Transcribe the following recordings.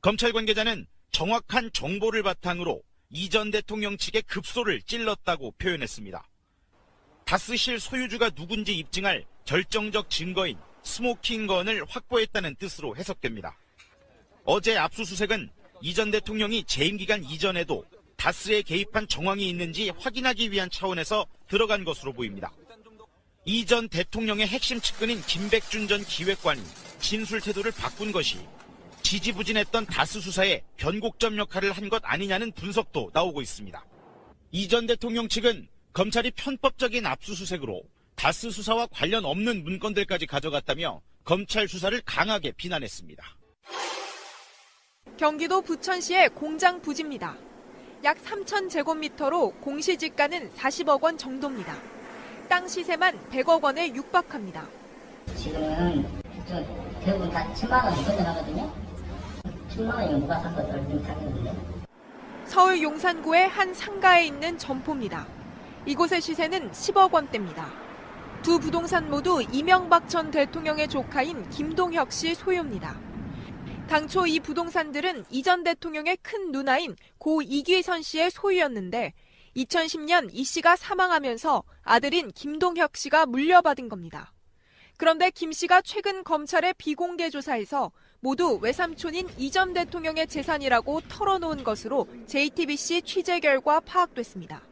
검찰 관계자는 정확한 정보를 바탕으로 이 전 대통령 측의 급소를 찔렀다고 표현했습니다. 다스실 소유주가 누군지 입증할 결정적 증거인 스모킹건을 확보했다는 뜻으로 해석됩니다. 어제 압수수색은 이 전 대통령이 재임 기간 이전에도 다스에 개입한 정황이 있는지 확인하기 위한 차원에서 들어간 것으로 보입니다. 이 전 대통령의 핵심 측근인 김백준 전 기획관이 진술 태도를 바꾼 것이 지지부진했던 다스 수사에 변곡점 역할을 한 것 아니냐는 분석도 나오고 있습니다. 이 전 대통령 측은 검찰이 편법적인 압수수색으로 다스 수사와 관련 없는 문건들까지 가져갔다며 검찰 수사를 강하게 비난했습니다. 경기도 부천시의 공장 부지입니다. 약 3,000제곱미터로 공시지가는 40억 원 정도입니다. 땅 시세만 100억 원에 육박합니다. 지금은 대부분 다 1,000만 원이 건너가거든요. 1,000만 원이면 누가 산 것들 좀 사겠는데. 서울 용산구의 한 상가에 있는 점포입니다. 이곳의 시세는 10억 원대입니다. 두 부동산 모두 이명박 전 대통령의 조카인 김동혁 씨 소유입니다. 당초 이 부동산들은 이 전 대통령의 큰 누나인 고 이귀선 씨의 소유였는데 2010년 이 씨가 사망하면서 아들인 김동혁 씨가 물려받은 겁니다. 그런데 김 씨가 최근 검찰의 비공개 조사에서 모두 외삼촌인 이 전 대통령의 재산이라고 털어놓은 것으로 JTBC 취재 결과 파악됐습니다.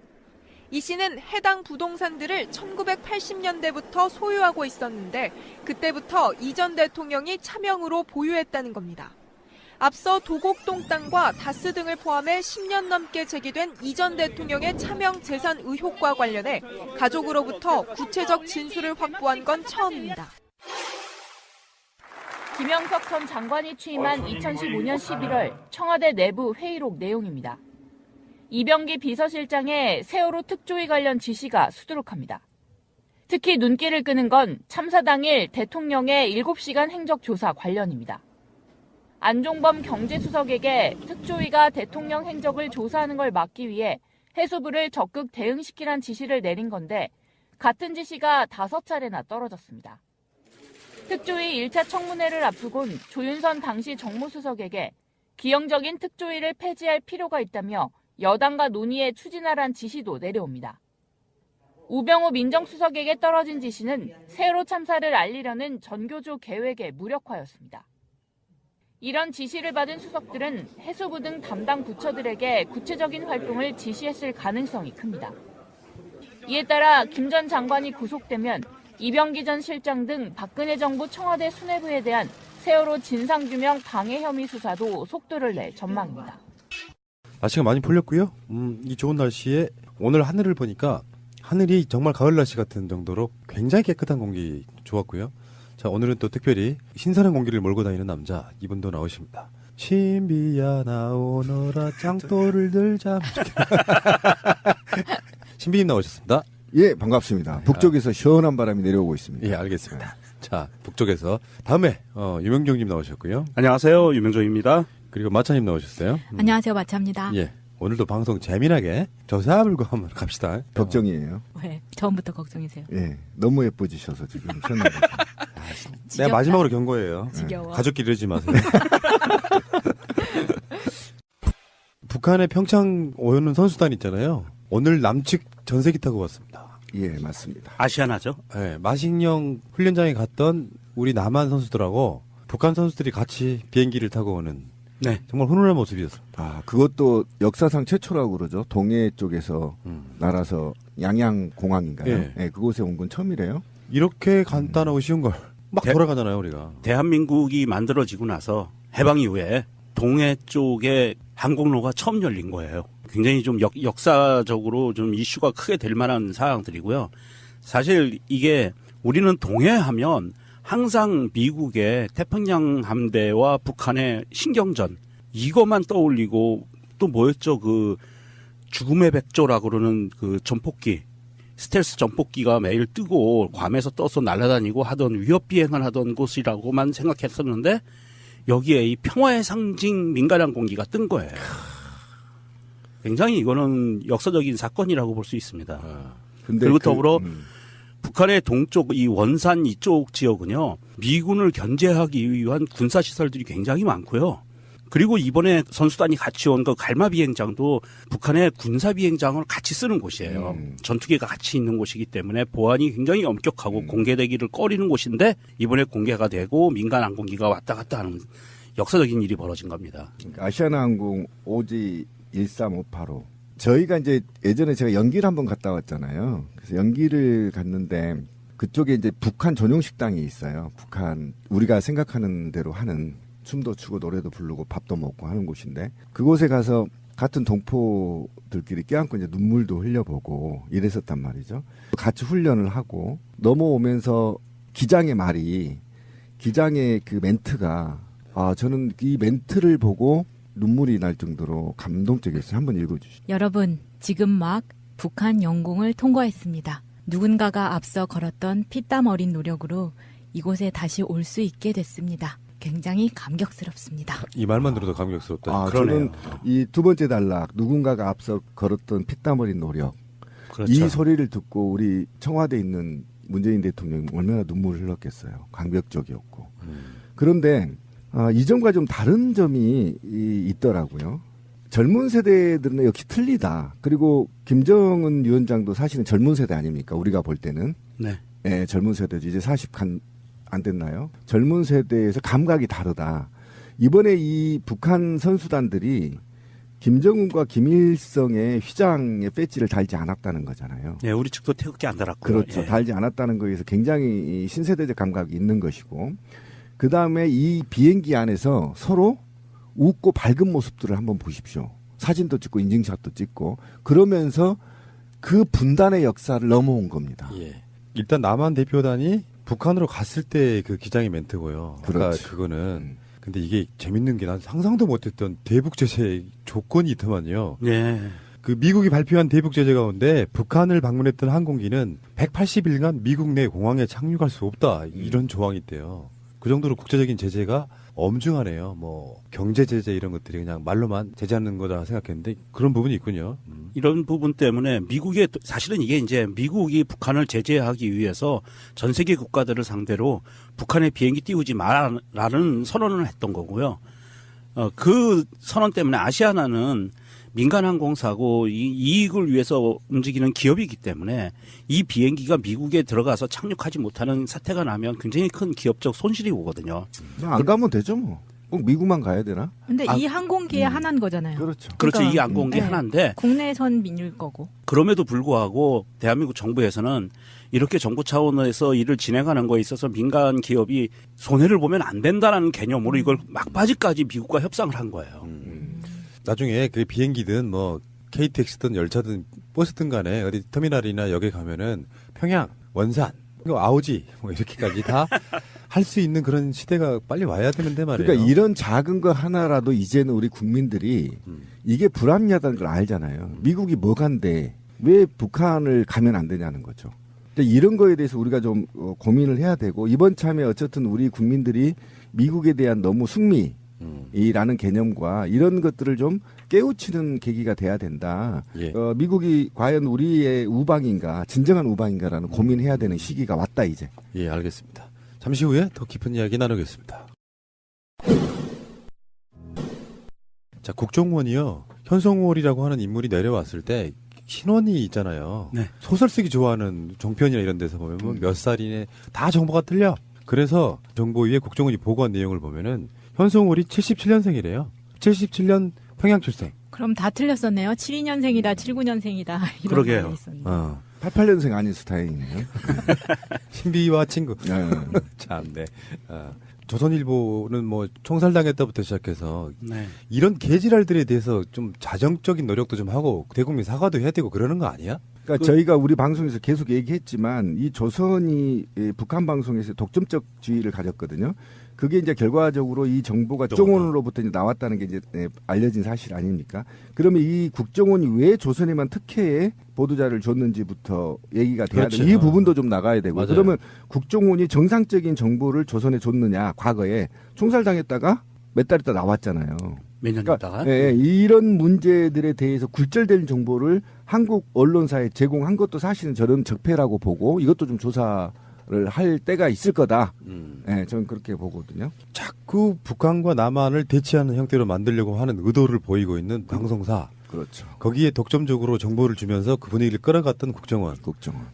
이 씨는 해당 부동산들을 1980년대부터 소유하고 있었는데 그때부터 이 전 대통령이 차명으로 보유했다는 겁니다. 앞서 도곡동 땅과 다스 등을 포함해 10년 넘게 제기된 이 전 대통령의 차명 재산 의혹과 관련해 가족으로부터 구체적 진술을 확보한 건 처음입니다. 김영석 전 장관이 취임한 2015년 11월 청와대 내부 회의록 내용입니다. 이병기 비서실장의 세월호 특조위 관련 지시가 수두룩합니다. 특히 눈길을 끄는 건 참사 당일 대통령의 7시간 행적조사 관련입니다. 안종범 경제수석에게 특조위가 대통령 행적을 조사하는 걸 막기 위해 해수부를 적극 대응시키란 지시를 내린 건데 같은 지시가 5차례나 떨어졌습니다. 특조위 1차 청문회를 앞두곤 조윤선 당시 정무수석에게 기형적인 특조위를 폐지할 필요가 있다며 여당과 논의에 추진하란 지시도 내려옵니다. 우병우 민정수석에게 떨어진 지시는 세월호 참사를 알리려는 전교조 계획의 무력화였습니다. 이런 지시를 받은 수석들은 해수부 등 담당 부처들에게 구체적인 활동을 지시했을 가능성이 큽니다. 이에 따라 김 전 장관이 구속되면 이병기 전 실장 등 박근혜 정부 청와대 수뇌부에 대한 세월호 진상규명 방해 혐의 수사도 속도를 낼 전망입니다. 날씨가 많이 풀렸고요. 이 좋은 날씨에 오늘 하늘을 보니까 하늘이 정말 가을 날씨 같은 정도로 굉장히 깨끗한 공기 좋았고요. 자, 오늘은 또 특별히 신선한 공기를 몰고 다니는 남자 이분도 나오십니다. 신비야 나오너라 짱돌을 들자. 신비님 나오셨습니다. 예, 반갑습니다. 북쪽에서 시원한 바람이 내려오고 있습니다. 예, 알겠습니다. 자, 북쪽에서 다음에 유명종님 나오셨고요. 안녕하세요, 유명종입니다. 그리고 마차님 나오셨어요. 안녕하세요, 마차입니다. 예, 오늘도 방송 재미나게 저사불고 한번 갑시다. 걱정이에요. 왜? 처음부터 걱정이세요? 예, 너무 예뻐지셔서 지금 시원하게. 내가 마지막으로 경고해요. 지겨워. 가족끼리 이러지 마세요. 북한의 평창 오는 선수단 있잖아요. 오늘 남측 전세기 타고 왔습니다. 예, 맞습니다. 아시아나죠? 네, 마식령 훈련장에 갔던 우리 남한 선수들하고 북한 선수들이 같이 비행기를 타고 오는 네. 정말 훈훈한 모습이었습니다. 아, 그것도 역사상 최초라고 그러죠. 동해 쪽에서 날아서 양양공항인가요? 예. 예, 그곳에 온 건 처음이래요. 이렇게 간단하고 쉬운 걸 막 돌아가잖아요, 우리가. 대한민국이 만들어지고 나서 해방 이후에 동해 쪽에 항공로가 처음 열린 거예요. 굉장히 좀 역사적으로 좀 이슈가 크게 될 만한 사항들이고요. 사실 이게 우리는 동해하면 항상 미국의 태평양 함대와 북한의 신경전 이것만 떠올리고 또 뭐였죠? 그 죽음의 백조라고 그러는 그 전폭기 스텔스 전폭기가 매일 뜨고 괌에서 떠서 날아다니고 하던 위협 비행을 하던 곳이라고만 생각했었는데 여기에 이 평화의 상징 민간항공기가 뜬 거예요. 굉장히 이거는 역사적인 사건이라고 볼 수 있습니다. 그리고 더불어 북한의 동쪽 이 원산 이쪽 지역은요. 미군을 견제하기 위한 군사시설들이 굉장히 많고요. 그리고 이번에 선수단이 같이 온 그 갈마 비행장도 북한의 군사 비행장을 같이 쓰는 곳이에요. 전투기가 같이 있는 곳이기 때문에 보안이 굉장히 엄격하고 공개되기를 꺼리는 곳인데 이번에 공개가 되고 민간 항공기가 왔다 갔다 하는 역사적인 일이 벌어진 겁니다. 그러니까 아시아나항공 OG 13585. 저희가 이제 예전에 제가 연기를 한번 갔다 왔잖아요. 그래서 연기를 갔는데 그쪽에 이제 북한 전용 식당이 있어요. 북한 우리가 생각하는 대로 하는 춤도 추고 노래도 부르고 밥도 먹고 하는 곳인데 그곳에 가서 같은 동포들끼리 껴안고 이제 눈물도 흘려보고 이랬었단 말이죠. 같이 훈련을 하고 넘어오면서 기장의 그 멘트가 저는 이 멘트를 보고 눈물이 날 정도로 감동적이었어요. 한번 읽어주시죠. 여러분, 지금 막 북한 영공을 통과했습니다. 누군가가 앞서 걸었던 피땀 어린 노력으로 이곳에 다시 올 수 있게 됐습니다. 굉장히 감격스럽습니다. 이 말만 들어도 감격스럽다. 저는 이 두 번째 단락, 누군가가 앞서 걸었던 피땀 어린 노력. 그렇죠. 이 소리를 듣고 우리 청와대에 있는 문재인 대통령이 얼마나 눈물을 흘렸겠어요. 감격적이었고. 그런데 이전과 좀 다른 점이 있더라고요. 젊은 세대들은 역시 틀리다. 그리고 김정은 위원장도 사실은 젊은 세대 아닙니까? 우리가 볼 때는. 네. 네, 젊은 세대죠. 이제 40 안 됐나요? 젊은 세대에서 감각이 다르다. 이번에 이 북한 선수단들이 김정은과 김일성의 휘장의 배지를 달지 않았다는 거잖아요. 네, 우리 측도 태극기 안 달았고요. 그렇죠. 예. 달지 않았다는 거에서 굉장히 신세대적 감각이 있는 것이고 그 다음에 이 비행기 안에서 서로 웃고 밝은 모습들을 한번 보십시오. 사진도 찍고 인증샷도 찍고 그러면서 그 분단의 역사를 넘어온 겁니다. 예. 일단 남한 대표단이 북한으로 갔을 때 그 기장의 멘트고요. 아까 그렇죠. 그거는 근데 이게 재밌는 게 난 상상도 못했던 대북 제재 조건이 있더만요. 네. 그 미국이 발표한 대북 제재 가운데 북한을 방문했던 항공기는 180일간 미국 내 공항에 착륙할 수 없다 이런 조항이 있대요. 그 정도로 국제적인 제재가 엄중하네요. 뭐 경제 제재 이런 것들이 그냥 말로만 제재하는 거다 생각했는데 그런 부분이 있군요. 이런 부분 때문에 미국의 사실은 이게 이제 미국이 북한을 제재하기 위해서 전 세계 국가들을 상대로 북한의 비행기 띄우지 마라는 선언을 했던 거고요. 그 선언 때문에 아시아나는 민간 항공사고 이익을 위해서 움직이는 기업이기 때문에 이 비행기가 미국에 들어가서 착륙하지 못하는 사태가 나면 굉장히 큰 기업적 손실이 오거든요. 안 가면 되죠 뭐. 꼭 미국만 가야 되나? 근데 이 항공기의 하나인 거잖아요. 그렇죠. 그렇죠. 그러니까, 이 항공기 하나인데 국내선 민일 거고. 그럼에도 불구하고 대한민국 정부에서는 이렇게 정부 차원에서 일을 진행하는 거에 있어서 민간 기업이 손해를 보면 안 된다는 개념으로 이걸 막바지까지 미국과 협상을 한 거예요. 나중에 그 비행기든 뭐 KTX든 열차든 버스든 간에 어디 터미널이나 역에 가면은 평양, 원산, 아오지 뭐 이렇게까지 다 할 수 있는 그런 시대가 빨리 와야 되는데 말이에요. 그러니까 이런 작은 거 하나라도 이제는 우리 국민들이 이게 불합리하다는 걸 알잖아요. 미국이 뭐간데 왜 북한을 가면 안 되냐는 거죠. 이런 거에 대해서 우리가 좀 고민을 해야 되고 이번 참에 어쨌든 우리 국민들이 미국에 대한 너무 승리라는 개념과 이런 것들을 좀 깨우치는 계기가 돼야 된다. 예. 미국이 과연 우리의 우방인가 진정한 우방인가라는 고민해야 되는 시기가 왔다 이제. 예, 알겠습니다. 잠시 후에 더 깊은 이야기 나누겠습니다. 자, 국정원이요. 현성월이라고 하는 인물이 내려왔을 때 신원이 있잖아요. 네. 소설 쓰기 좋아하는 종편이나 이런 데서 보면 몇 살이네 다 정보가 틀려. 그래서 정보위에 국정원이 보고한 내용을 보면은 현성월이 77년생이래요. 77년 평양 출생. 그럼 다 틀렸었네요. 72년생이다, 79년생이다. 이런 그러게요. 거 있었네요. 88년생 아닌 스타일이네요. 신비와 친구. 네. 참, 네. 조선일보는 뭐 총살당했다부터 시작해서 네. 이런 개지랄들에 대해서 좀 자정적인 노력도 좀 하고 대국민 사과도 해야 되고 그러는 거 아니야? 그러니까 저희가 우리 방송에서 계속 얘기했지만 이 조선이 북한 방송에서 독점적 지위를 가졌거든요. 그게 이제 결과적으로 이 정보가 국정원으로부터 이제 나왔다는 게 이제 알려진 사실 아닙니까? 그러면 이 국정원이 왜 조선에만 특혜의 보도자를 줬는지부터 얘기가 돼야 그렇죠. 되고 이 부분도 좀 나가야 되고 맞아요. 그러면 국정원이 정상적인 정보를 조선에 줬느냐 과거에 총살당했다가 몇 달 있다 나왔잖아요. 몇 년 있다가. 예, 이런 문제들에 대해서 굴절된 정보를 한국 언론사에 제공한 것도 사실은 저는 적폐라고 보고 이것도 좀 조사를 할 때가 있을 거다. 네, 저는 그렇게 보거든요. 자꾸 북한과 남한을 대치하는 형태로 만들려고 하는 의도를 보이고 있는 방송사. 그렇죠. 거기에 독점적으로 정보를 주면서 그 분위기를 끌어갔던 국정원.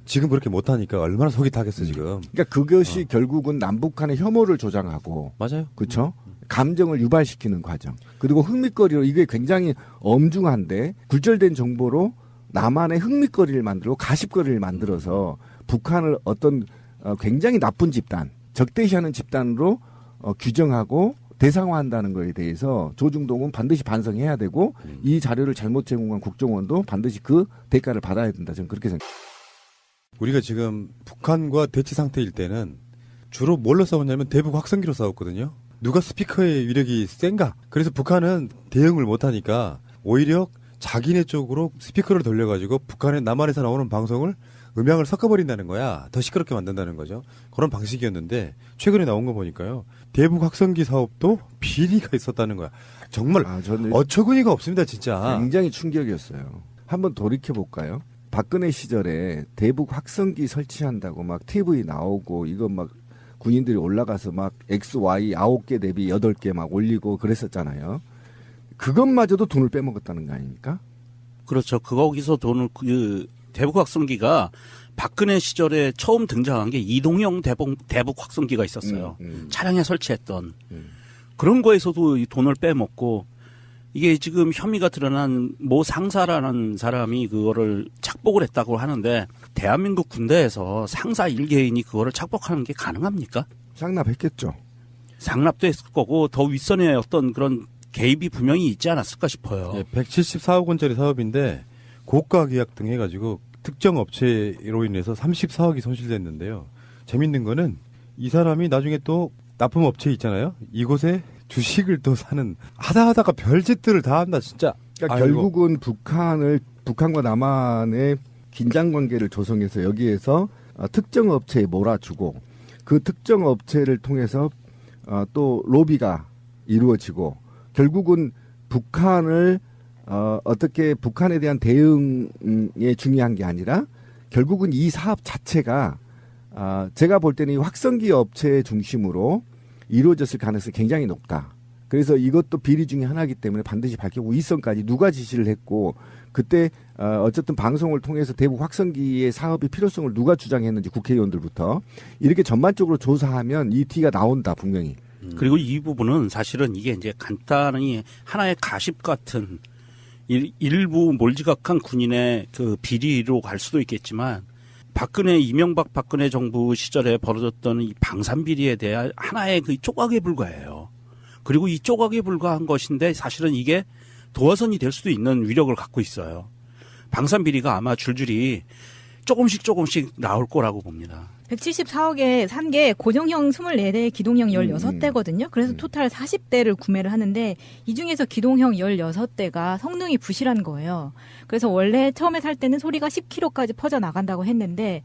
지금 그렇게 못하니까 얼마나 속이 타겠어 지금. 그러니까 그것이 결국은 남북한의 혐오를 조장하고. 맞아요. 그렇죠. 감정을 유발시키는 과정. 그리고 흥미거리로 이게 굉장히 엄중한데 굴절된 정보로 남한의 흥미거리를 만들고 가십거리를 만들어서 북한을 어떤 굉장히 나쁜 집단, 적대시하는 집단으로 규정하고 대상화한다는 것에 대해서 조중동은 반드시 반성해야 되고 이 자료를 잘못 제공한 국정원도 반드시 그 대가를 받아야 된다. 저는 그렇게 생각합니다. 우리가 지금 북한과 대치 상태일 때는 주로 뭘로 싸웠냐면 대북 확성기로 싸웠거든요. 누가 스피커의 위력이 센가? 그래서 북한은 대응을 못하니까 오히려 자기네 쪽으로 스피커를 돌려가지고 북한의 남한에서 나오는 방송을 음향을 섞어버린다는 거야. 더 시끄럽게 만든다는 거죠. 그런 방식이었는데 최근에 나온 거 보니까요. 대북 확성기 사업도 비리가 있었다는 거야. 정말 어처구니가 없습니다. 진짜. 굉장히 충격이었어요. 한번 돌이켜볼까요? 박근혜 시절에 대북 확성기 설치한다고 막 TV 나오고 이거 막 군인들이 올라가서 막 XY 9개 대비 8개 막 올리고 그랬었잖아요. 그것마저도 돈을 빼먹었다는 거 아닙니까? 그렇죠. 거기서 돈을 대북 확성기가 박근혜 시절에 처음 등장한 게 이동형 대북 확성기가 있었어요. 차량에 설치했던 그런 거에서도 이 돈을 빼먹고 이게 지금 혐의가 드러난 모 상사라는 사람이 그거를 착복을 했다고 하는데 대한민국 군대에서 상사 1개인이 그거를 착복하는 게 가능합니까? 상납했겠죠. 상납도 했을 거고 더 윗선에 어떤 그런 개입이 분명히 있지 않았을까 싶어요. 네, 174억 원짜리 사업인데 고가 계약 등 해가지고 특정 업체로 인해서 34억이 손실됐는데요. 재밌는 거는 이 사람이 나중에 또 납품 업체 있잖아요. 이곳에 주식을 또 사는 하다가 별짓들을 다 한다 진짜. 그러니까 결국은 북한과 남한의 긴장 관계를 조성해서 여기에서 특정 업체에 몰아주고 그 특정 업체를 통해서 또 로비가 이루어지고 결국은 북한을 어떻게 북한에 대한 대응에 중요한 게 아니라 결국은 이 사업 자체가 제가 볼 때는 이 확성기 업체 중심으로 이루어졌을 가능성이 굉장히 높다. 그래서 이것도 비리 중에 하나이기 때문에 반드시 밝히고 윗선까지 누가 지시를 했고 그때 어쨌든 방송을 통해서 대북 확성기의 사업의 필요성을 누가 주장했는지 국회의원들부터 이렇게 전반적으로 조사하면 이 티가 나온다 분명히. 그리고 이 부분은 사실은 이게 이제 간단히 하나의 가십 같은 일부 몰지각한 군인의 그 비리로 갈 수도 있겠지만 이명박 박근혜 정부 시절에 벌어졌던 이 방산 비리에 대한 하나의 그 조각에 불과해요. 그리고 이 조각에 불과한 것인데 사실은 이게 도화선이 될 수도 있는 위력을 갖고 있어요. 방산 비리가 아마 줄줄이 조금씩 나올 거라고 봅니다. 174억에 산 게 고정형 24대, 기동형 16대거든요. 그래서 토탈 40대를 구매를 하는데 이 중에서 기동형 16대가 성능이 부실한 거예요. 그래서 원래 처음에 살 때는 소리가 10km까지 퍼져나간다고 했는데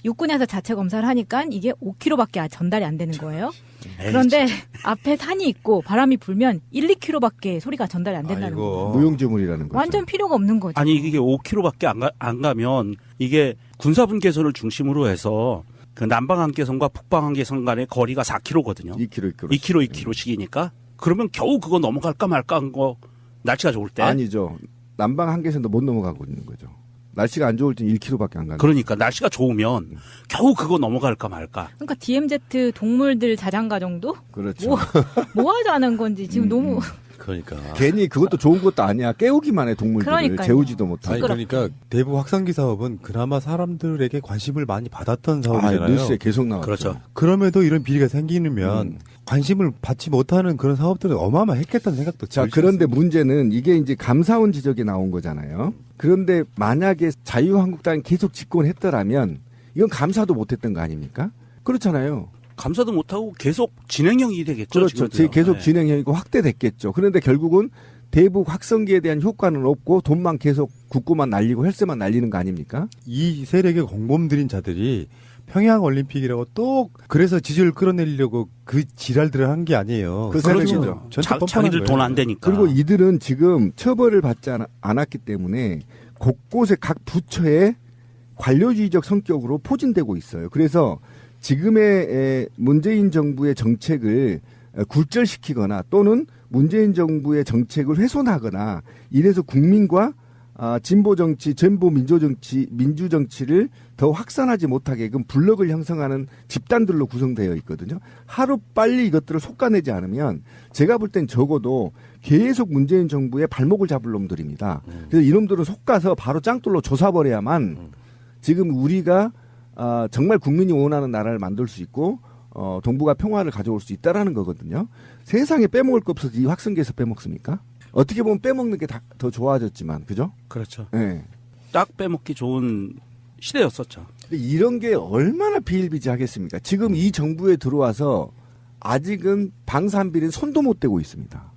육군에서 자체 검사를 하니까 이게 5km밖에 전달이 안 되는 거예요. 그런데 앞에 산이 있고 바람이 불면 1, 2km밖에 소리가 전달이 안 된다는 거예요. 무용지물이라는 거죠. 완전 필요가 없는 거죠. 아니 이게 5km밖에 안 가면 이게 군사분계선을 중심으로 해서 그 남방한계선과 북방한계선 간의 거리가 4km거든요. 2km씩이니까 그러면 겨우 그거 넘어갈까 말까 한 거 날씨가 좋을 때. 아니죠. 남방한계선도 못 넘어가고 있는 거죠. 날씨가 안 좋을 땐 1km밖에 안 가는. 그러니까 날씨가 좋으면 겨우 그거 넘어갈까 말까. 그러니까 DMZ 동물들 자장가 정도? 그렇죠. 뭐 하자는 건지 지금 너무. 그러니까 괜히 그것도 좋은 것도 아니야. 깨우기만 해 동물들을. 그러니까요. 재우지도 못하고. 그러니까 대북 확산기 사업은 그나마 사람들에게 관심을 많이 받았던 사업이잖아요. 뉴스에 계속 나왔죠. 그렇죠. 그럼에도 이런 비리가 생기면 관심을 받지 못하는 그런 사업들은 어마어마했겠다는 생각도 자, 그런데 문제는 이게 이제 감사원 지적이 나온 거잖아요. 그런데 만약에 자유한국당이 계속 집권했더라면 이건 감사도 못했던 거 아닙니까? 그렇잖아요. 감사도 못하고 계속 진행형이 되겠죠. 그렇죠. 지금도요. 계속 진행형이고 확대됐겠죠. 그런데 결국은 대북 확성기에 대한 효과는 없고 돈만 계속 국고만 날리고 헬스만 날리는 거 아닙니까? 이 세력의 공범들인 자들이 평양 올림픽이라고 또 그래서 지지를 끌어내리려고 그 지랄들을 한 게 아니에요. 그 세력이죠. 자기들 돈 안 되니까. 그리고 이들은 지금 처벌을 받지 않았기 때문에 곳곳에 각 부처에 관료주의적 성격으로 포진되고 있어요. 그래서 지금의 문재인 정부의 정책을 굴절시키거나 또는 문재인 정부의 정책을 훼손하거나 이래서 국민과 진보 정치, 진보 민주 정치를 더 확산하지 못하게끔 블록을 형성하는 집단들로 구성되어 있거든요. 하루 빨리 이것들을 솎아내지 않으면 제가 볼 땐 적어도 계속 문재인 정부의 발목을 잡을 놈들입니다. 그래서 이놈들은 솎아서 바로 짱돌로 조사버려야만 지금 우리가 정말 국민이 원하는 나라를 만들 수 있고 동북아 평화를 가져올 수 있다라는 거거든요. 세상에 빼먹을 거 없어서 이 확성기에서 빼먹습니까? 어떻게 보면 빼먹는 게 더 좋아졌지만, 그죠? 그렇죠. 네. 딱 빼먹기 좋은 시대였었죠. 근데 이런 게 얼마나 비일비재하겠습니까? 지금 이 정부에 들어와서 아직은 방산비리는 손도 못 대고 있습니다.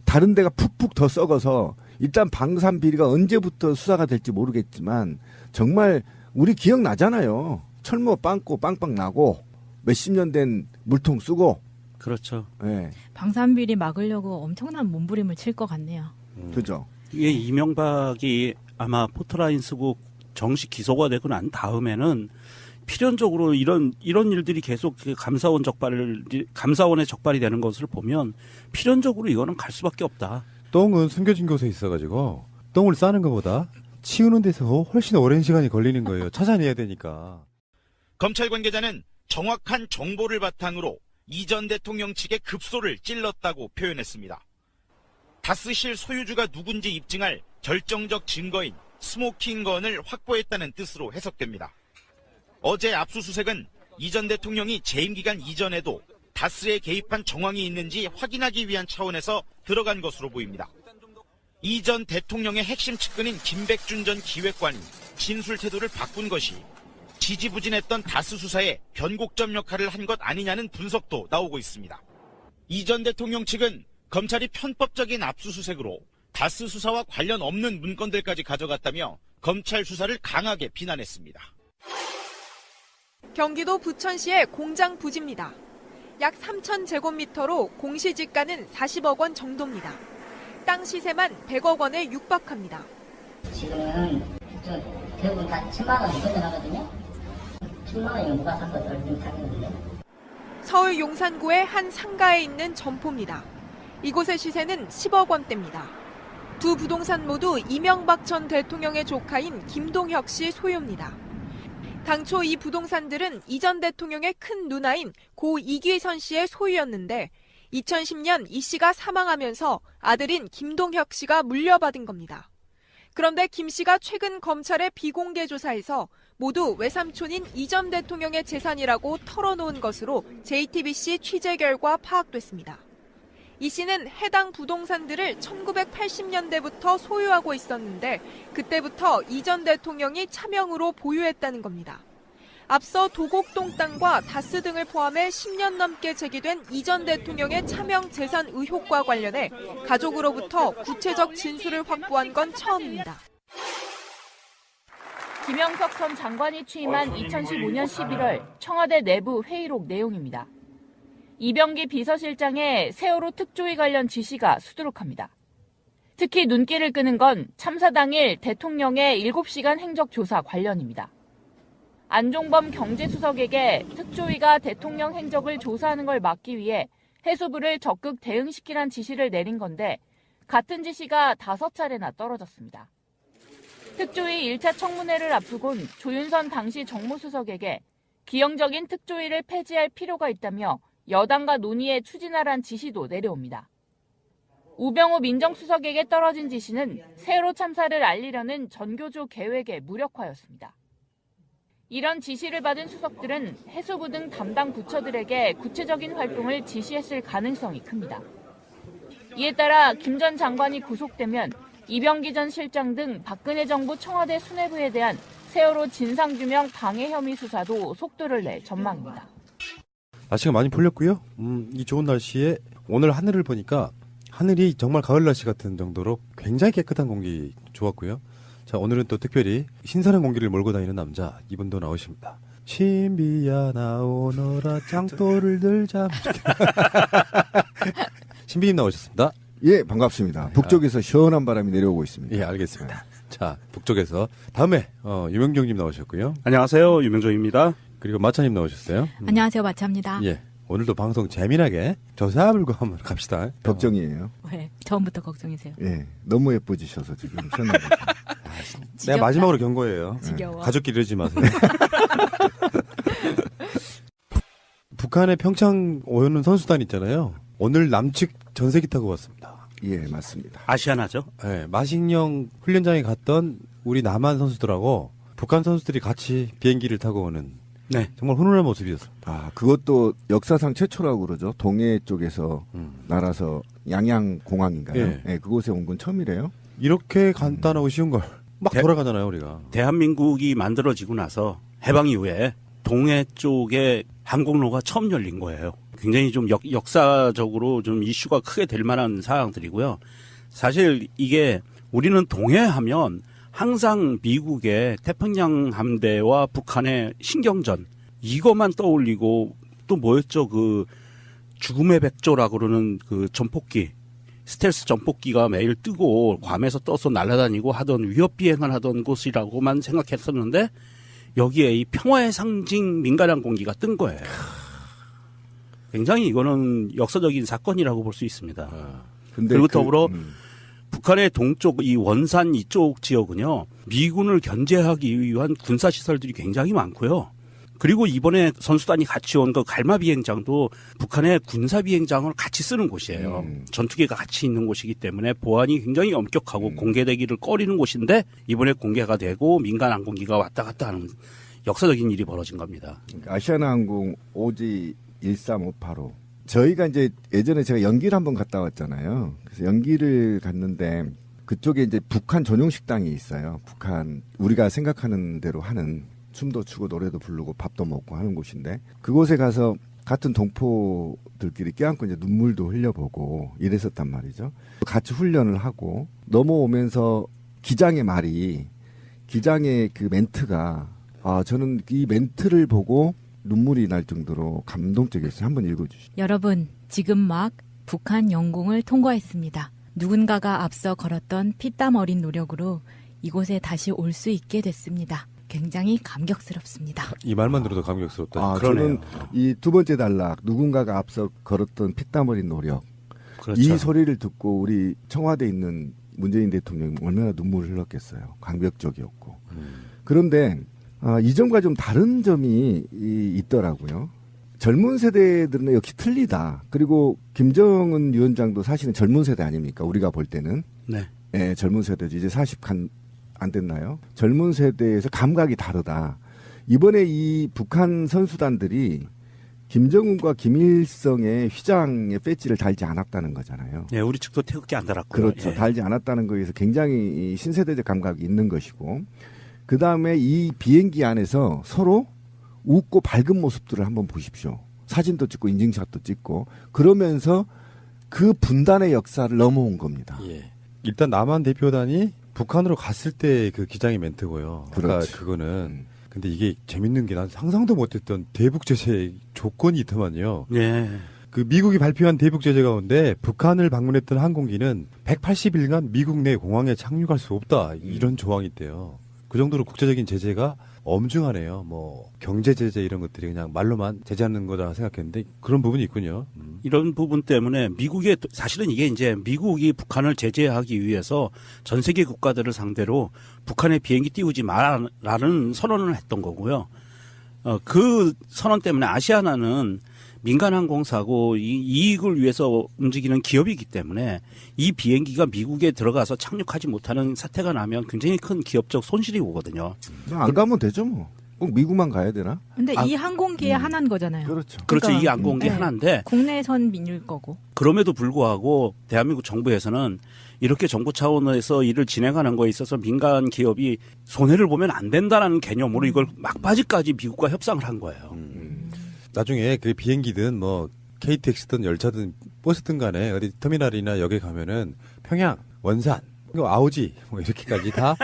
다른 데가 푹푹 더 썩어서 일단 방산비리가 언제부터 수사가 될지 모르겠지만 정말 우리 기억나잖아요. 철모 빵꾸 빵빵 나고 몇십 년 된 물통 쓰고. 그렇죠. 네. 방산비리 막으려고 엄청난 몸부림을 칠 것 같네요. 그죠. 이게 이명박이 아마 포트라인 쓰고 정식 기소가 되고 난 다음에는 필연적으로 이런 일들이 계속 감사원의 적발이 되는 것을 보면 필연적으로 이거는 갈 수밖에 없다. 똥은 숨겨진 곳에 있어가지고 똥을 싸는 것보다 치우는 데서 훨씬 오랜 시간이 걸리는 거예요. 찾아내야 되니까. 검찰 관계자는 정확한 정보를 바탕으로 이 전 대통령 측의 급소를 찔렀다고 표현했습니다. 다스실 소유주가 누군지 입증할 결정적 증거인 스모킹건을 확보했다는 뜻으로 해석됩니다. 어제 압수수색은 이 전 대통령이 재임 기간 이전에도 다스에 개입한 정황이 있는지 확인하기 위한 차원에서 들어간 것으로 보입니다. 이 전 대통령의 핵심 측근인 김백준 전 기획관이 진술 태도를 바꾼 것이 지지부진했던 다스 수사에 변곡점 역할을 한 것 아니냐는 분석도 나오고 있습니다. 이 전 대통령 측은 검찰이 편법적인 압수수색으로 다스 수사와 관련 없는 문건들까지 가져갔다며 검찰 수사를 강하게 비난했습니다. 경기도 부천시의 공장 부지입니다. 약 3,000제곱미터로 공시지가는 40억 원 정도입니다. 땅 시세만 100억 원에 육박합니다. 지금은 대부분 다 1000만 원이 건너가거든요. 1000만 원이면 누가 샀거든, 얼른 샀거든요. 서울 용산구의 한 상가에 있는 점포입니다. 이곳의 시세는 10억 원대입니다. 두 부동산 모두 이명박 전 대통령의 조카인 김동혁 씨 소유입니다. 당초 이 부동산들은 이 전 대통령의 큰 누나인 고 이규선 씨의 소유였는데 2010년 이 씨가 사망하면서 아들인 김동혁 씨가 물려받은 겁니다. 그런데 김 씨가 최근 검찰의 비공개 조사에서 모두 외삼촌인 이 전 대통령의 재산이라고 털어놓은 것으로 JTBC 취재 결과 파악됐습니다. 이 씨는 해당 부동산들을 1980년대부터 소유하고 있었는데 그때부터 이 전 대통령이 차명으로 보유했다는 겁니다. 앞서 도곡동 땅과 다스 등을 포함해 10년 넘게 제기된 이 전 대통령의 차명 재산 의혹과 관련해 가족으로부터 구체적 진술을 확보한 건 처음입니다. 김영석 전 장관이 취임한 2015년 11월 청와대 내부 회의록 내용입니다. 이병기 비서실장의 세월호 특조위 관련 지시가 수두룩합니다. 특히 눈길을 끄는 건 참사 당일 대통령의 7시간 행적조사 관련입니다. 안종범 경제수석에게 특조위가 대통령 행적을 조사하는 걸 막기 위해 해수부를 적극 대응시키란 지시를 내린 건데 같은 지시가 5차례나 떨어졌습니다. 특조위 1차 청문회를 앞두곤 조윤선 당시 정무수석에게 기형적인 특조위를 폐지할 필요가 있다며 여당과 논의에 추진하란 지시도 내려옵니다. 우병우 민정수석에게 떨어진 지시는 세월호 참사를 알리려는 전교조 계획의 무력화였습니다. 이런 지시를 받은 수석들은 해수부 등 담당 부처들에게 구체적인 활동을 지시했을 가능성이 큽니다. 이에 따라 김 전 장관이 구속되면 이병기 전 실장 등 박근혜 정부 청와대 수뇌부에 대한 세월호 진상규명 방해 혐의 수사도 속도를 낼 전망입니다. 날씨가 많이 풀렸고요. 이 좋은 날씨에 오늘 하늘을 보니까 하늘이 정말 가을 날씨 같은 정도로 굉장히 깨끗한 공기 좋았고요. 자, 오늘은 또 특별히 신선한 공기를 몰고 다니는 남자 이분도 나오십니다. 신비야 나오너라 짱돌을 들자. 신비님 나오셨습니다. 예, 반갑습니다. 북쪽에서 시원한 바람이 내려오고 있습니다. 예, 알겠습니다. 자, 북쪽에서 다음에 유명정님 나오셨고요. 안녕하세요. 유명조입니다. 그리고 마차님 나오셨어요. 안녕하세요, 마차입니다. 예. 오늘도 방송 재미나게 저사불고 한번 갑시다. 걱정이에요. 왜? 처음부터 걱정이세요? 예, 너무 예뻐지셔서 지금 시원하게. 내가 마지막으로 경고해요. 지겨워. 가족끼리 이러지 마세요. 북한의 평창 오는 선수단 있잖아요. 오늘 남측 전세기 타고 왔습니다. 예, 맞습니다. 아시아나죠? 네, 마식령 훈련장에 갔던 우리 남한 선수들하고 북한 선수들이 같이 비행기를 타고 오는 네. 정말 훈훈한 모습이었습니다. 아, 그것도 역사상 최초라고 그러죠. 동해 쪽에서 날아서 양양공항인가요? 예. 예, 그곳에 온 건 처음이래요. 이렇게 간단하고 쉬운 걸 막 대- 돌아가잖아요, 우리가. 대한민국이 만들어지고 나서 해방 이후에 동해 쪽에 항공로가 처음 열린 거예요. 굉장히 좀 역사적으로 좀 이슈가 크게 될 만한 사항들이고요. 사실 이게 우리는 동해하면 항상 미국의 태평양 함대와 북한의 신경전 이것만 떠올리고 또 뭐였죠? 그 죽음의 백조라고 그러는 그 전폭기 스텔스 전폭기가 매일 뜨고 괌에서 떠서 날아다니고 하던 위협 비행을 하던 곳이라고만 생각했었는데 여기에 이 평화의 상징 민간 항공기가 뜬 거예요. 굉장히 이거는 역사적인 사건이라고 볼 수 있습니다. 근데 그리고 더불어 북한의 동쪽 이 원산 이쪽 지역은요. 미군을 견제하기 위한 군사 시설들이 굉장히 많고요. 그리고 이번에 선수단이 같이 온 그 갈마 비행장도 북한의 군사 비행장을 같이 쓰는 곳이에요. 전투기가 같이 있는 곳이기 때문에 보안이 굉장히 엄격하고 공개되기를 꺼리는 곳인데 이번에 공개가 되고 민간 항공기가 왔다 갔다 하는 역사적인 일이 벌어진 겁니다. 아시아나항공 오지 13585. 저희가 이제 예전에 제가 연기를 한번 갔다 왔잖아요. 그래서 연기를 갔는데 그쪽에 이제 북한 전용 식당이 있어요. 북한 우리가 생각하는 대로 하는 춤도 추고 노래도 부르고 밥도 먹고 하는 곳인데 그곳에 가서 같은 동포들끼리 껴안고 이제 눈물도 흘려보고 이랬었단 말이죠. 같이 훈련을 하고 넘어오면서 기장의 그 멘트가 저는 이 멘트를 보고 눈물이 날 정도로 감동적이었어요. 한번 읽어주시죠. 여러분, 지금 막 북한 영공을 통과했습니다. 누군가가 앞서 걸었던 피땀 어린 노력으로 이곳에 다시 올 수 있게 됐습니다. 굉장히 감격스럽습니다. 이 말만 들어도 감격스럽다. 저는 이 두 번째 단락 누군가가 앞서 걸었던 피땀 어린 노력 그렇죠. 이 소리를 듣고 우리 청와대에 있는 문재인 대통령이 얼마나 눈물을 흘렸겠어요. 감격적이었고. 그런데 이 점과 좀 다른 점이 있더라고요. 젊은 세대들은 역시 틀리다. 그리고 김정은 위원장도 사실은 젊은 세대 아닙니까? 우리가 볼 때는. 네. 네, 젊은 세대죠. 이제 40 안 됐나요? 젊은 세대에서 감각이 다르다. 이번에 이 북한 선수단들이 김정은과 김일성의 휘장의 배지를 달지 않았다는 거잖아요. 네, 우리 측도 태극기 안 달았고요. 그렇죠. 예. 달지 않았다는 거에서 굉장히 이 신세대적 감각이 있는 것이고 그 다음에 이 비행기 안에서 서로 웃고 밝은 모습들을 한번 보십시오. 사진도 찍고 인증샷도 찍고 그러면서 그 분단의 역사를 넘어온 겁니다. 예. 일단 남한 대표단이 북한으로 갔을 때 그 기장의 멘트고요. 아까 그렇죠. 그거는 근데 이게 재밌는 게 난 상상도 못했던 대북 제재 조건이 있더만요. 예. 그 미국이 발표한 대북 제재 가운데 북한을 방문했던 항공기는 180일간 미국 내 공항에 착륙할 수 없다 이런 조항이 있대요. 그 정도로 국제적인 제재가 엄중하네요. 뭐 경제 제재 이런 것들이 그냥 말로만 제재하는 거다 생각했는데 그런 부분이 있군요. 이런 부분 때문에 미국의 사실은 이게 이제 미국이 북한을 제재하기 위해서 전 세계 국가들을 상대로 북한의 비행기 띄우지 마라는 선언을 했던 거고요. 그 선언 때문에 아시아나는 민간 항공사고 이익을 위해서 움직이는 기업이기 때문에 이 비행기가 미국에 들어가서 착륙하지 못하는 사태가 나면 굉장히 큰 기업적 손실이 오거든요. 안 가면 되죠 뭐. 꼭 미국만 가야 되나? 근데 이 항공기의 하나인 거잖아요. 그렇죠. 그렇죠. 그러니까, 이 항공기 하나인데 국내선 민유일 거고. 그럼에도 불구하고 대한민국 정부에서는 이렇게 정부 차원에서 일을 진행하는 거에 있어서 민간 기업이 손해를 보면 안 된다는 개념으로 이걸 막바지까지 미국과 협상을 한 거예요. 나중에 그 비행기든 뭐 KTX든 열차든 버스든 간에 어디 터미널이나 역에 가면은 평양, 원산, 아오지 뭐 이렇게까지 다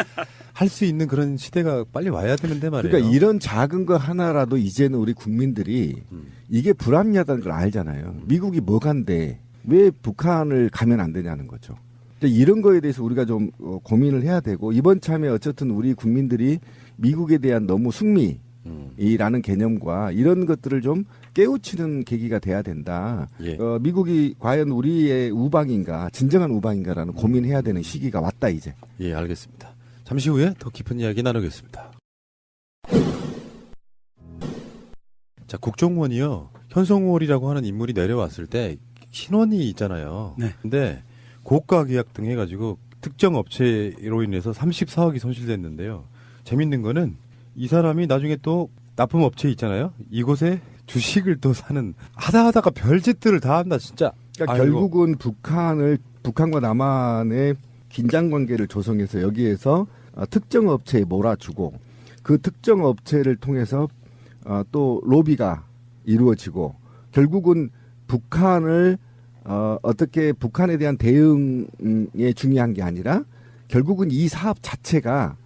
할 수 있는 그런 시대가 빨리 와야 되는데 말이에요. 그러니까 이런 작은 거 하나라도 이제는 우리 국민들이 이게 불합리하다는 걸 알잖아요. 미국이 뭐간데 왜 북한을 가면 안 되냐는 거죠. 이런 거에 대해서 우리가 좀 고민을 해야 되고 이번 참에 어쨌든 우리 국민들이 미국에 대한 너무 이라는 개념과 이런 것들을 좀 깨우치는 계기가 돼야 된다. 예. 미국이 과연 우리의 우방인가, 진정한 우방인가라는 고민해야 되는 시기가 왔다 이제. 예, 알겠습니다. 잠시 후에 더 깊은 이야기 나누겠습니다. 자, 국정원이요. 현송월이라고 하는 인물이 내려왔을 때 신원이 있잖아요. 네. 근데 고가 계약 등 해가지고 특정 업체로 인해서 34억이 손실됐는데요. 재밌는 거는 이 사람이 나중에 또 납품 업체 있잖아요. 이곳에 주식을 또 사는 하다가 별짓들을 다 한다 진짜. 그러니까 결국은 북한과 남한의 긴장 관계를 조성해서 여기에서 특정 업체에 몰아주고 그 특정 업체를 통해서 또 로비가 이루어지고 결국은 북한을 어떻게 북한에 대한 대응에 중요한 게 아니라 결국은 이 사업 자체가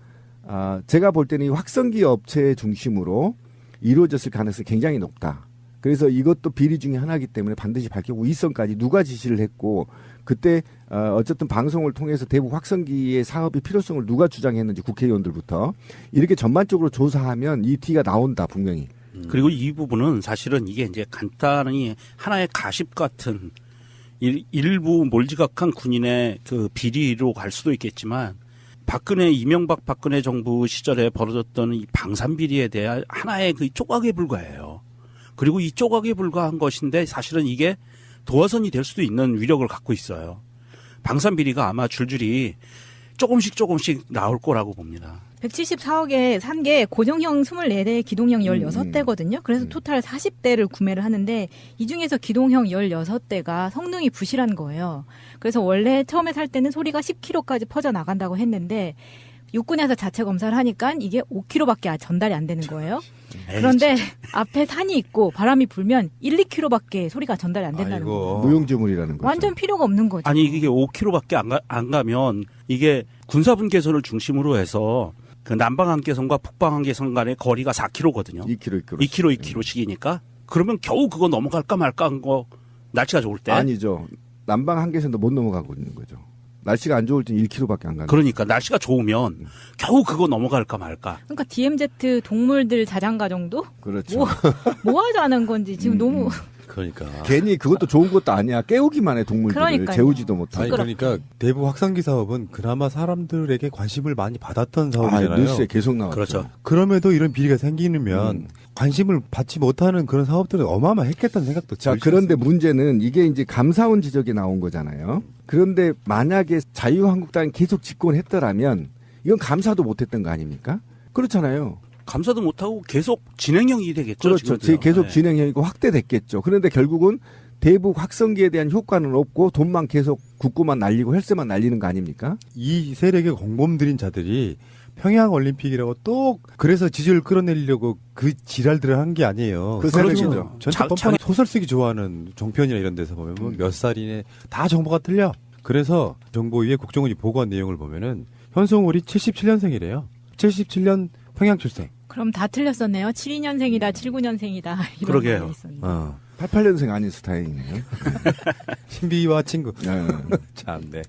제가 볼 때는 이 확성기 업체 중심으로 이루어졌을 가능성이 굉장히 높다. 그래서 이것도 비리 중에 하나이기 때문에 반드시 밝히고 이성까지 누가 지시를 했고 그때 어쨌든 방송을 통해서 대북 확성기의 사업의 필요성을 누가 주장했는지 국회의원들부터 이렇게 전반적으로 조사하면 이 티가 나온다 분명히. 그리고 이 부분은 사실은 이게 이제 간단히 하나의 가십 같은 일부 몰지각한 군인의 그 비리로 갈 수도 있겠지만 이명박 박근혜 정부 시절에 벌어졌던 이 방산 비리에 대한 하나의 그 조각에 불과해요. 그리고 이 조각에 불과한 것인데 사실은 이게 도화선이 될 수도 있는 위력을 갖고 있어요. 방산 비리가 아마 줄줄이 조금씩 나올 거라고 봅니다. 174억에 산 게 고정형 24대, 기동형 16대거든요. 그래서 토탈 40대를 구매를 하는데 이 중에서 기동형 16대가 성능이 부실한 거예요. 그래서 원래 처음에 살 때는 소리가 10km까지 퍼져나간다고 했는데 육군에서 자체 검사를 하니까 이게 5km밖에 전달이 안 되는 거예요. 그런데 앞에 산이 있고 바람이 불면 1, 2km밖에 소리가 전달이 안 된다는 거예요. 무용지물이라는 거죠. 완전 필요가 없는 거죠. 아니 이게 5km밖에 안 가면 이게 군사분계선을 중심으로 해서 그 남방한계선과 북방한계선 간의 거리가 4km거든요. 2km씩이니까 그러면 겨우 그거 넘어갈까 말까 한 거 날씨가 좋을 때. 아니죠. 남방 한계선도 못 넘어가고 있는 거죠. 날씨가 안 좋을 땐 1km밖에 안 가는. 그러니까 날씨가 좋으면 겨우 그거 넘어갈까 말까. 그러니까 DMZ 동물들 자장가 정도? 그렇죠. 뭐 하자는 건지 지금 너무. 그러니까 괜히 그것도 좋은 것도 아니야. 깨우기만 해 동물들을. 그러니까요. 재우지도 못하고. 아니, 그러니까 대북 확산기 사업은 그나마 사람들에게 관심을 많이 받았던 사업이잖아요. 뉴스에 계속 나왔죠. 그렇죠. 그럼에도 이런 비리가 생기면 관심을 받지 못하는 그런 사업들은 어마어마했겠다는 생각도 자, 그런데 문제는 이게 이제 감사원 지적이 나온 거잖아요. 그런데 만약에 자유한국당이 계속 집권했더라면 이건 감사도 못했던 거 아닙니까? 그렇잖아요. 감사도 못하고 계속 진행형이 되겠죠. 그렇죠. 지금도요. 계속 네. 진행형이고 확대됐겠죠. 그런데 결국은 대북 확성기에 대한 효과는 없고 돈만 계속 국고만 날리고 헬스만 날리는 거 아닙니까? 이 세력의 공범들인 자들이 평양 올림픽이라고 또 그래서 지지를 끌어내리려고 그 지랄들을 한 게 아니에요. 그 세력이죠. 전체 뻔뻔히 소설 쓰기 좋아하는 종편이나 이런 데서 보면 뭐 몇 살이네 다 정보가 틀려. 그래서 정보위의 국정원이 보고한 내용을 보면은 현송월이 77년생이래요. 77년 평양 출생. 그럼 다 틀렸었네요. 72년생이다, 79년생이다. 이런 그러게요. 88년생 아니어서 다행이네요. 신비와 친구. 네. 참네.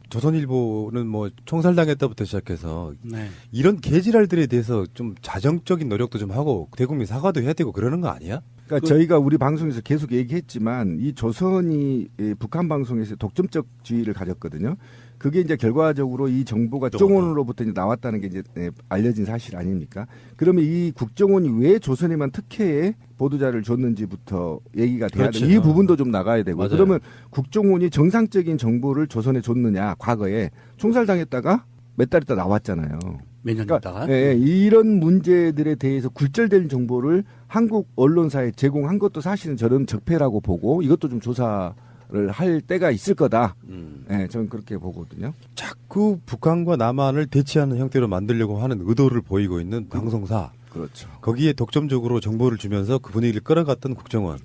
조선일보는 뭐 총살당했다부터 시작해서 네. 이런 개지랄들에 대해서 좀 자정적인 노력도 좀 하고 대국민 사과도 해야 되고 그러는 거 아니야? 그러니까 저희가 우리 방송에서 계속 얘기했지만 이 조선이 북한 방송에서 독점적 지위를 가졌거든요. 그게 이제 결과적으로 이 정보가 국정원으로부터 이제 나왔다는 게 이제 알려진 사실 아닙니까? 그러면 이 국정원이 왜 조선에만 특혜의 보도자를 줬는지부터 얘기가 돼야 그렇죠. 되고 이 부분도 좀 나가야 되고 맞아요. 그러면 국정원이 정상적인 정보를 조선에 줬느냐 과거에 총살당했다가 몇 달 있다 나왔잖아요. 몇 년 그러니까 있다가. 이런 문제들에 대해서 굴절된 정보를 한국 언론사에 제공한 것도 사실은 저는 적폐라고 보고 이것도 좀 조사를 할 때가 있을 거다. 저는 그렇게 보거든요. 자꾸 북한과 남한을 대치하는 형태로 만들려고 하는 의도를 보이고 있는 방송사. 그렇죠. 거기에 독점적으로 정보를 주면서 그 분위기를 끌어갔던 국정원.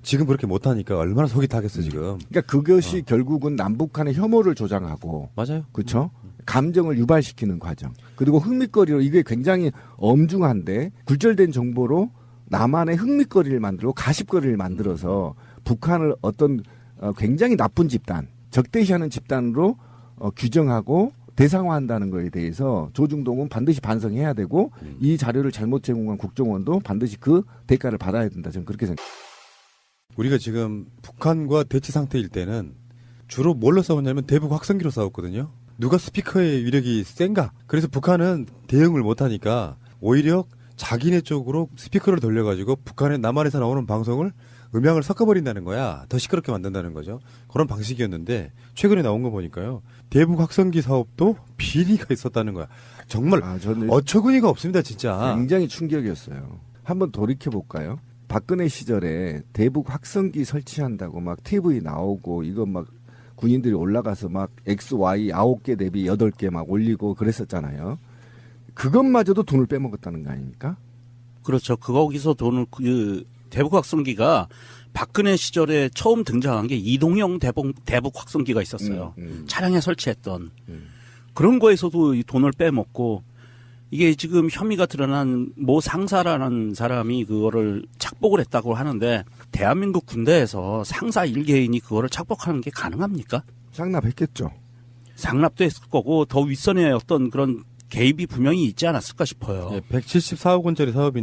지금 그렇게 못하니까 얼마나 속이 타겠어 지금. 그러니까 그것이 결국은 남북한의 혐오를 조장하고. 맞아요. 그렇죠. 감정을 유발시키는 과정. 그리고 흥미거리로 이게 굉장히 엄중한데 굴절된 정보로 남한의 흥미거리를 만들고 가십거리를 만들어서 북한을 어떤 굉장히 나쁜 집단, 적대시하는 집단으로 규정하고 대상화한다는 거에 대해서 조중동은 반드시 반성해야 되고 이 자료를 잘못 제공한 국정원도 반드시 그 대가를 받아야 된다. 저는 그렇게 생각합니다. 우리가 지금 북한과 대치 상태일 때는 주로 뭘로 싸웠냐면 대북 확성기로 싸웠거든요. 누가 스피커의 위력이 센가? 그래서 북한은 대응을 못하니까 오히려 자기네 쪽으로 스피커를 돌려가지고 북한의 남한에서 나오는 방송을 음향을 섞어버린다는 거야. 더 시끄럽게 만든다는 거죠. 그런 방식이었는데 최근에 나온 거 보니까요. 대북 확성기 사업도 비리가 있었다는 거야. 정말 저는 어처구니가 없습니다, 진짜. 굉장히 충격이었어요. 한번 돌이켜 볼까요? 박근혜 시절에 대북 확성기 설치한다고 막 TV 나오고 이거 막 군인들이 올라가서 막 XY 9개 대비 8개 막 올리고 그랬었잖아요. 그것마저도 돈을 빼먹었다는 거 아닙니까? 그렇죠. 거기서 돈을 대북 확성기가 박근혜 시절에 처음 등장한 게 이동형 대북 확성기가 있었어요. 차량에 설치했던 그런 거에서도 이 돈을 빼먹고 이게 지금 혐의가 드러난 모 상사라는 사람이 그거를 착복을 했다고 하는데 대한민국 군대에서 상사 1개인이 그거를 착복하는 게 가능합니까? 상납했겠죠. 상납도 했을 거고 더 윗선에 어떤 그런 개입이 분명히 있지 않았을까 싶어요. 174억 원짜리 사업이